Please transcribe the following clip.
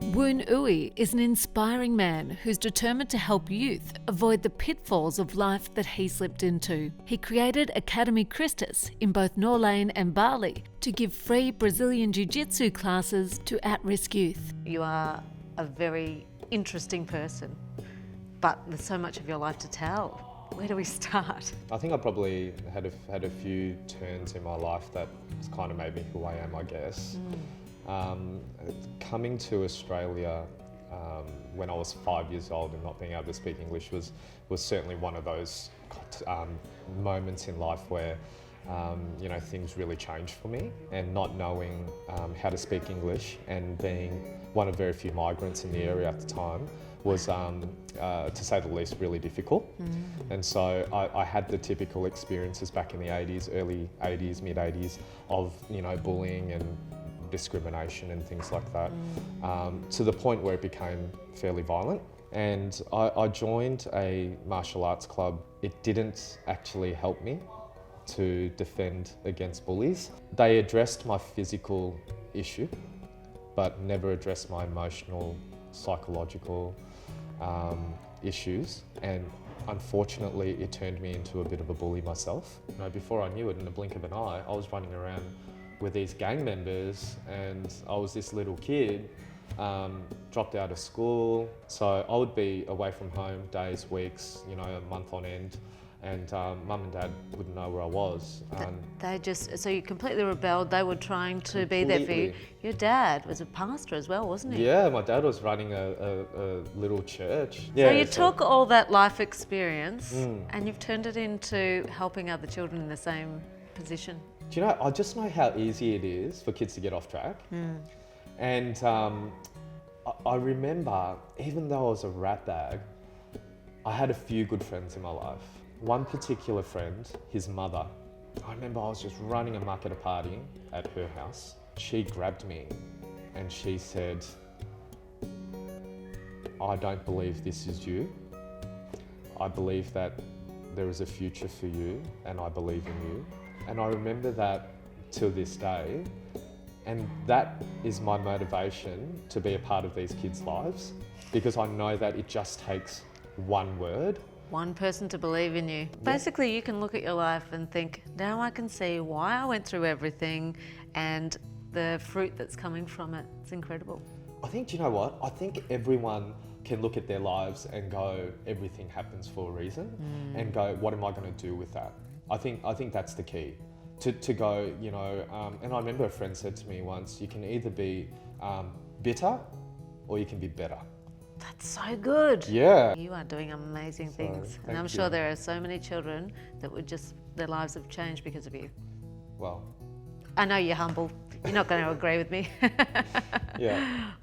Woon Ooi is an inspiring man who's determined to help youth avoid the pitfalls of life that he slipped into. He created Akademi Kristus in both Norlane and Bali to give free Brazilian Jiu Jitsu classes to at-risk youth. You are a very interesting person, but there's so much of your life to tell. Where do we start? I think I probably had a few turns in my life that kind of made me who I am, I guess. Coming to Australia when I was 5 years old and not being able to speak English was certainly one of those moments in life where things really changed for me, and not knowing how to speak English and being one of very few migrants in the area at the time was, to say the least, really difficult. And so I had the typical experiences back in the 80s, early 80s, mid 80s of bullying and discrimination and things like that, to the point where it became fairly violent. And I joined a martial arts club. It didn't actually help me to defend against bullies. They addressed my physical issue, but never addressed my emotional, psychological issues. And unfortunately, it turned me into a bit of a bully myself. Before I knew it, in the blink of an eye, I was running around with these gang members, and I was this little kid, dropped out of school. So I would be away from home days, weeks, a month on end, and mum and dad wouldn't know where I was. So you completely rebelled. They were trying to be there for you. Your dad was a pastor as well, wasn't he? Yeah, my dad was running a little church. So you took all that life experience and you've turned it into helping other children in the same position. Do you know, I just know how easy it is for kids to get off track. And I remember, even though I was a rat bag, I had a few good friends in my life. One particular friend, his mother, I remember I was just running amok at a party at her house. She grabbed me and she said, "I don't believe this is you. I believe that there is a future for you, and I believe in you." And I remember that till this day. And that is my motivation to be a part of these kids' lives, because I know that it just takes one word. One person to believe in you. Basically, you can look at your life and think, now I can see why I went through everything and the fruit that's coming from it. It's incredible. I think, do you know what? I think everyone can look at their lives and go, everything happens for a reason, and go, what am I going to do with that? I think that's the key. To go, and I remember a friend said to me once, you can either be bitter or you can be better. That's so good. Yeah. You are doing amazing things. And thank I'm you. sure there are so many children that their lives have changed because of you. Well, I know you're humble. You're not going to agree with me. yeah.